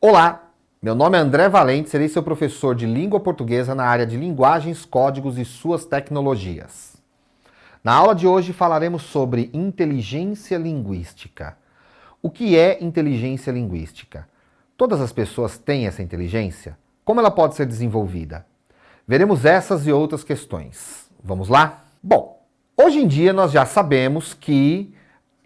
Olá, meu nome é André Valente, serei seu professor de língua portuguesa na área de linguagens, códigos e suas tecnologias. Na aula de hoje falaremos sobre inteligência linguística. O que é inteligência linguística? Todas as pessoas têm essa inteligência? Como ela pode ser desenvolvida? Veremos essas e outras questões. Vamos lá? Bom, hoje em dia nós já sabemos que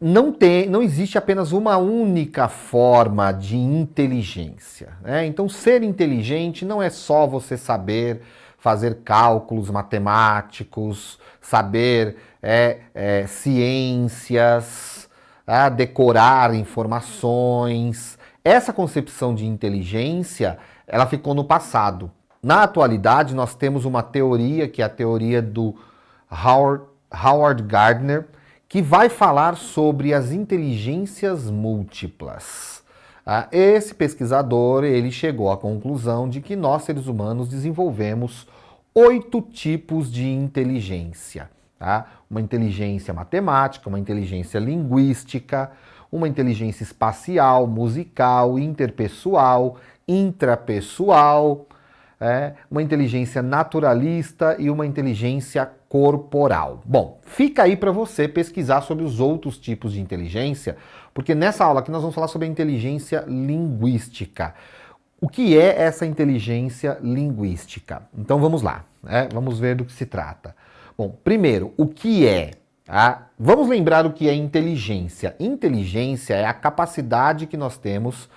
não existe apenas uma única forma de inteligência, né? Então, ser inteligente não é só você saber fazer cálculos matemáticos, saber ciências, decorar informações. Essa concepção de inteligência, ela ficou no passado. Na atualidade, nós temos uma teoria, que é a teoria do Howard Gardner, que vai falar sobre as inteligências múltiplas. Esse pesquisador, ele chegou à conclusão de que nós, seres humanos, desenvolvemos 8 tipos de inteligência. Uma inteligência matemática, uma inteligência linguística, uma inteligência espacial, musical, interpessoal, intrapessoal, uma inteligência naturalista e uma inteligência corporal. Bom, fica aí para você pesquisar sobre os outros tipos de inteligência, porque nessa aula aqui nós vamos falar sobre a inteligência linguística. O que é essa inteligência linguística? Então vamos lá, vamos ver do que se trata. Bom, primeiro, o que é? Vamos lembrar o que é inteligência. Inteligência é a capacidade que nós temos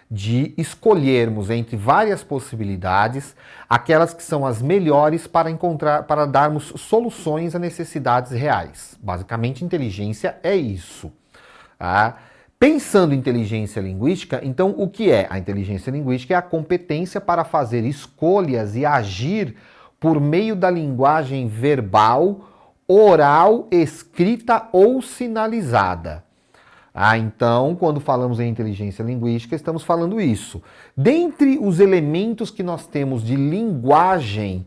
de escolhermos entre várias possibilidades aquelas que são as melhores para darmos soluções a necessidades reais. Basicamente, inteligência é isso. Pensando em inteligência linguística, então o que é? A inteligência linguística é a competência para fazer escolhas e agir por meio da linguagem verbal, oral, escrita ou sinalizada. Então, quando falamos em inteligência linguística, estamos falando isso. Dentre os elementos que nós temos de linguagem,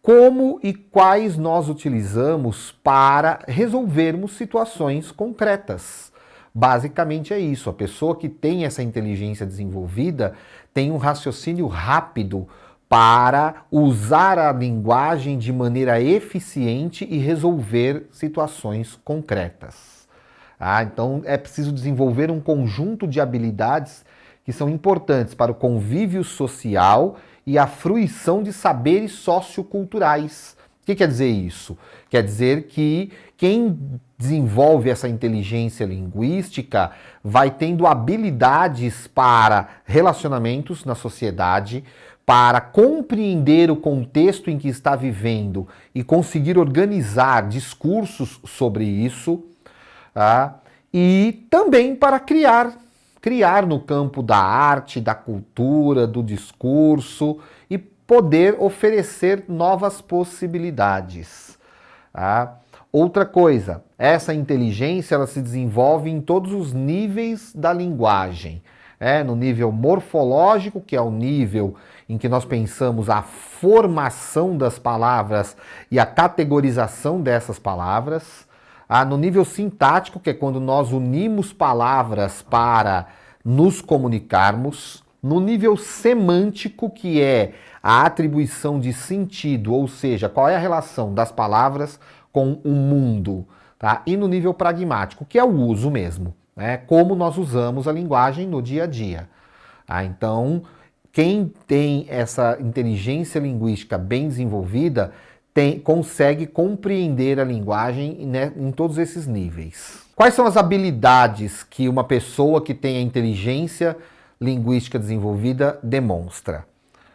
como e quais nós utilizamos para resolvermos situações concretas. Basicamente é isso. A pessoa que tem essa inteligência desenvolvida tem um raciocínio rápido para usar a linguagem de maneira eficiente e resolver situações concretas. Então é preciso desenvolver um conjunto de habilidades que são importantes para o convívio social e a fruição de saberes socioculturais. O que quer dizer isso? Quer dizer que quem desenvolve essa inteligência linguística vai tendo habilidades para relacionamentos na sociedade, para compreender o contexto em que está vivendo e conseguir organizar discursos sobre isso. E também para criar no campo da arte, da cultura, do discurso e poder oferecer novas possibilidades. Outra coisa, essa inteligência ela se desenvolve em todos os níveis da linguagem. No nível morfológico, que é o nível em que nós pensamos a formação das palavras e a categorização dessas palavras. No nível sintático, que é quando nós unimos palavras para nos comunicarmos. No nível semântico, que é a atribuição de sentido, ou seja, qual é a relação das palavras com o mundo. E no nível pragmático, que é o uso mesmo, como nós usamos a linguagem no dia a dia. Então, quem tem essa inteligência linguística bem desenvolvida consegue compreender a linguagem em todos esses níveis. Quais são as habilidades que uma pessoa que tem a inteligência linguística desenvolvida demonstra?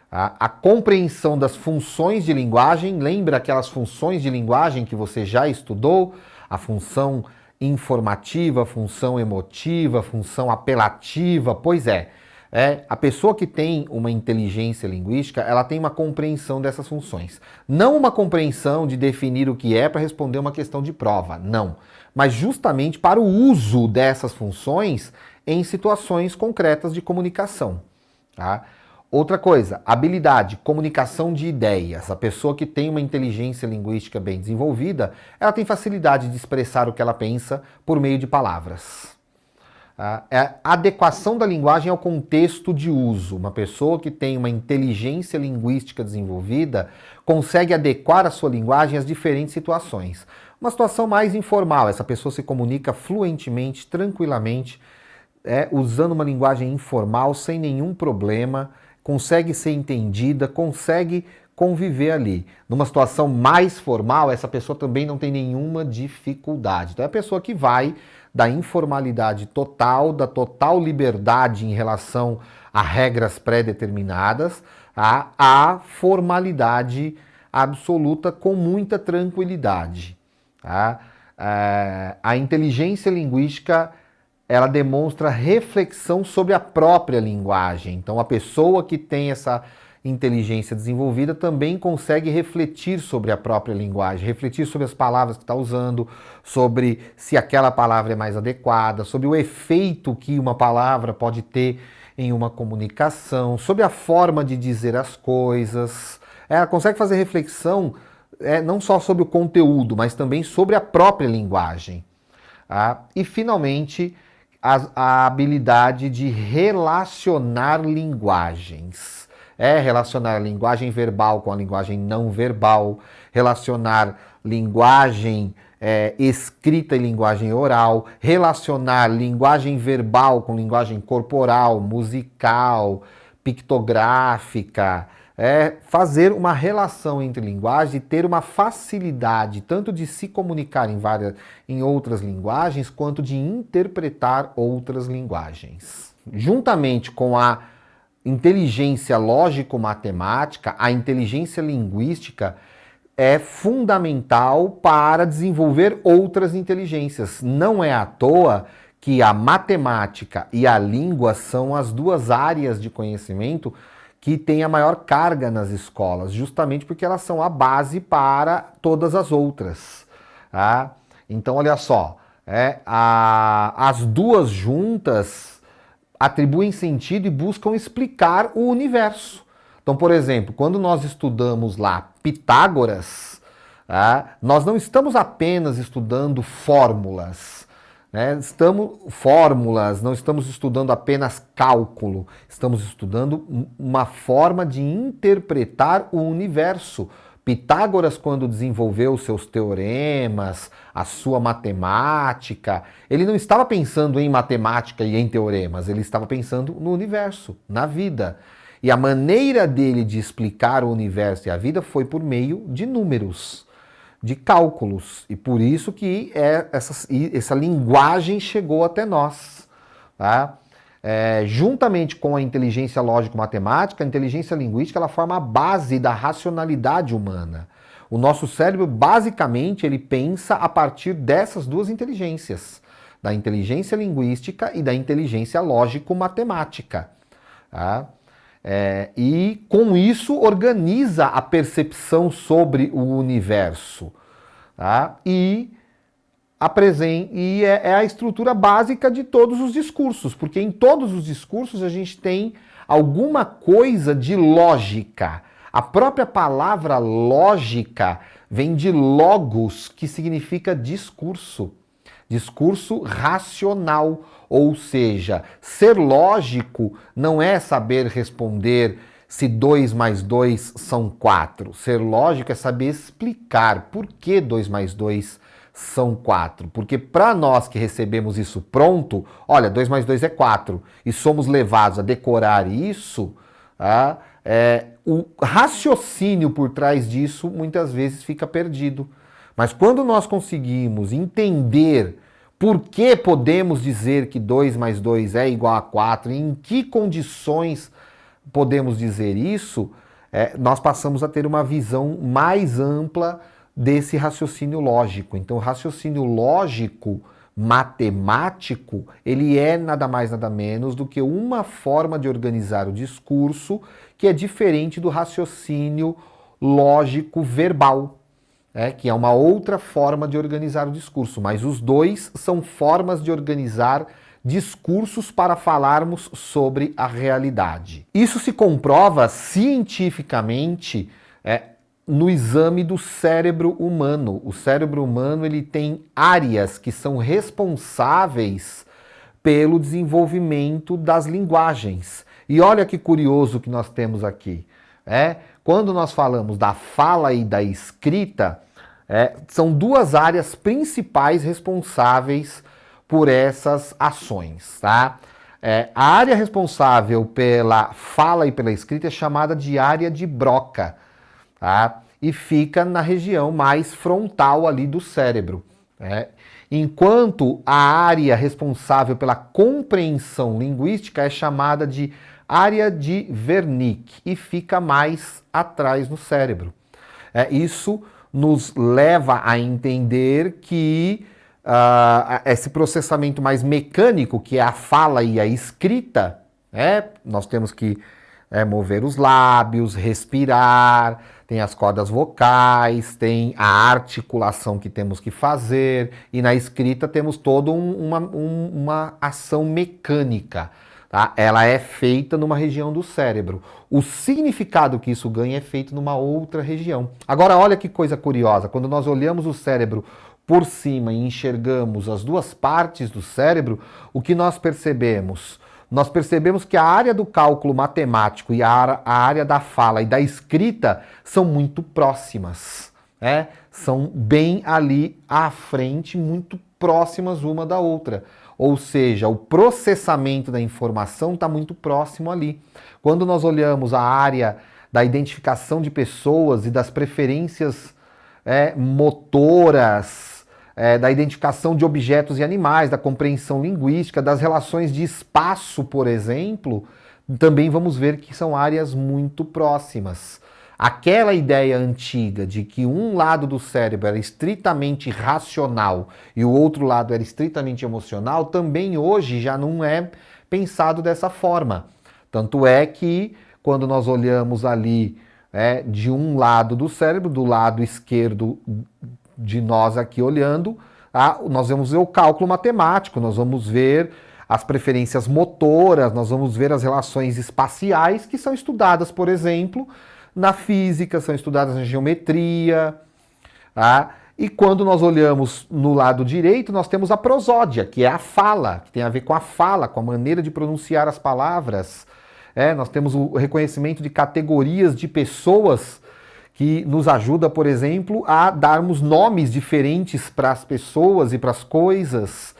A compreensão das funções de linguagem, lembra aquelas funções de linguagem que você já estudou? A função informativa, a função emotiva, a função apelativa, pois é. A pessoa que tem uma inteligência linguística, ela tem uma compreensão dessas funções. Não uma compreensão de definir o que é para responder uma questão de prova, não. Mas justamente para o uso dessas funções em situações concretas de comunicação. Outra coisa, habilidade, comunicação de ideias. A pessoa que tem uma inteligência linguística bem desenvolvida, ela tem facilidade de expressar o que ela pensa por meio de palavras. A adequação da linguagem ao contexto de uso. Uma pessoa que tem uma inteligência linguística desenvolvida consegue adequar a sua linguagem às diferentes situações. Uma situação mais informal, essa pessoa se comunica fluentemente, tranquilamente, usando uma linguagem informal, sem nenhum problema, consegue ser entendida, consegue conviver ali. Numa situação mais formal, essa pessoa também não tem nenhuma dificuldade. Então é a pessoa que vai da informalidade total, da total liberdade em relação a regras pré-determinadas, à formalidade absoluta com muita tranquilidade. Tá? A inteligência linguística, ela demonstra reflexão sobre a própria linguagem. Então a pessoa que tem essa inteligência desenvolvida também consegue refletir sobre a própria linguagem, refletir sobre as palavras que está usando, sobre se aquela palavra é mais adequada, sobre o efeito que uma palavra pode ter em uma comunicação, sobre a forma de dizer as coisas. Ela consegue fazer reflexão não só sobre o conteúdo, mas também sobre a própria linguagem. E, finalmente, a habilidade de relacionar linguagens. Relacionar a linguagem verbal com a linguagem não verbal, relacionar linguagem escrita e linguagem oral, relacionar linguagem verbal com linguagem corporal, musical, pictográfica, fazer uma relação entre linguagens e ter uma facilidade tanto de se comunicar em outras linguagens quanto de interpretar outras linguagens. Juntamente com a inteligência lógico-matemática, a inteligência linguística é fundamental para desenvolver outras inteligências. Não é à toa que a matemática e a língua são as duas áreas de conhecimento que têm a maior carga nas escolas, justamente porque elas são a base para todas as outras. Tá? Então, olha só, as duas juntas atribuem sentido e buscam explicar o universo. Então, por exemplo, quando nós estudamos lá Pitágoras, nós não estamos apenas estudando fórmulas, não estamos estudando apenas cálculo, estamos estudando uma forma de interpretar o universo. Pitágoras, quando desenvolveu seus teoremas, a sua matemática, ele não estava pensando em matemática e em teoremas, ele estava pensando no universo, na vida. E a maneira dele de explicar o universo e a vida foi por meio de números, de cálculos. E por isso que essa linguagem chegou até nós. Tá? Juntamente com a inteligência lógico-matemática, a inteligência linguística ela forma a base da racionalidade humana. O nosso cérebro, basicamente, ele pensa a partir dessas duas inteligências, da inteligência linguística e da inteligência lógico-matemática. Tá? E com isso organiza a percepção sobre o universo. Tá? E é a estrutura básica de todos os discursos, porque em todos os discursos a gente tem alguma coisa de lógica. A própria palavra lógica vem de logos, que significa discurso. Discurso racional, ou seja, ser lógico não é saber responder se 2 mais 2 são 4. Ser lógico é saber explicar por que 2 mais 2 são 4. Porque para nós que recebemos isso pronto, olha, 2 mais 2 é 4, e somos levados a decorar isso, o raciocínio por trás disso muitas vezes fica perdido. Mas quando nós conseguimos entender por que podemos dizer que 2 mais 2 é igual a 4, e em que condições podemos dizer isso, nós passamos a ter uma visão mais ampla desse raciocínio lógico. Então, o raciocínio lógico matemático, ele é nada mais nada menos do que uma forma de organizar o discurso que é diferente do raciocínio lógico verbal, que é uma outra forma de organizar o discurso, mas os dois são formas de organizar discursos para falarmos sobre a realidade. Isso se comprova cientificamente no exame do cérebro humano. O cérebro humano ele tem áreas que são responsáveis pelo desenvolvimento das linguagens. E olha que curioso que nós temos aqui. Quando nós falamos da fala e da escrita, são duas áreas principais responsáveis por essas ações, tá? A área responsável pela fala e pela escrita é chamada de área de Broca, tá? E fica na região mais frontal ali do cérebro, né? Enquanto a área responsável pela compreensão linguística é chamada de área de Wernicke e fica mais atrás no cérebro. Isso nos leva a entender que esse processamento mais mecânico, que é a fala e a escrita, nós temos que mover os lábios, respirar, tem as cordas vocais, tem a articulação que temos que fazer, e na escrita temos toda uma ação mecânica. Tá? Ela é feita numa região do cérebro. O significado que isso ganha é feito numa outra região. Agora, olha que coisa curiosa. Quando nós olhamos o cérebro por cima e enxergamos as duas partes do cérebro, o que nós percebemos? Nós percebemos que a área do cálculo matemático e a área da fala e da escrita são muito próximas. São bem ali à frente, muito próximas uma da outra. Ou seja, o processamento da informação está muito próximo ali. Quando nós olhamos a área da identificação de pessoas e das preferências motoras, da identificação de objetos e animais, da compreensão linguística, das relações de espaço, por exemplo, também vamos ver que são áreas muito próximas. Aquela ideia antiga de que um lado do cérebro era estritamente racional e o outro lado era estritamente emocional, também hoje já não é pensado dessa forma. Tanto é que quando nós olhamos ali de um lado do cérebro, do lado esquerdo de nós aqui olhando, nós vamos ver o cálculo matemático, nós vamos ver as preferências motoras, nós vamos ver as relações espaciais que são estudadas, por exemplo, na física, são estudadas na geometria. Tá? E quando nós olhamos no lado direito, nós temos a prosódia, que é a fala, que tem a ver com a fala, com a maneira de pronunciar as palavras. Nós temos o reconhecimento de categorias de pessoas que nos ajuda, por exemplo, a darmos nomes diferentes para as pessoas e para as coisas.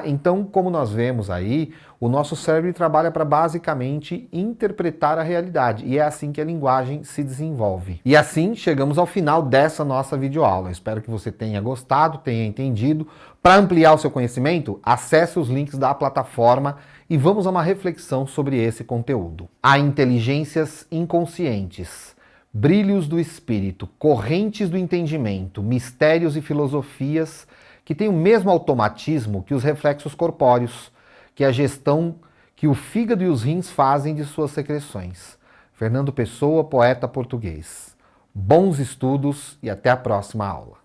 Então, como nós vemos aí, o nosso cérebro trabalha para basicamente interpretar a realidade. E é assim que a linguagem se desenvolve. E assim chegamos ao final dessa nossa videoaula. Espero que você tenha gostado, tenha entendido. Para ampliar o seu conhecimento, acesse os links da plataforma e vamos a uma reflexão sobre esse conteúdo. Há inteligências inconscientes, brilhos do espírito, correntes do entendimento, mistérios e filosofias que têm o mesmo automatismo que os reflexos corpóreos, que a gestão que o fígado e os rins fazem de suas secreções. Fernando Pessoa, poeta português. Bons estudos e até a próxima aula.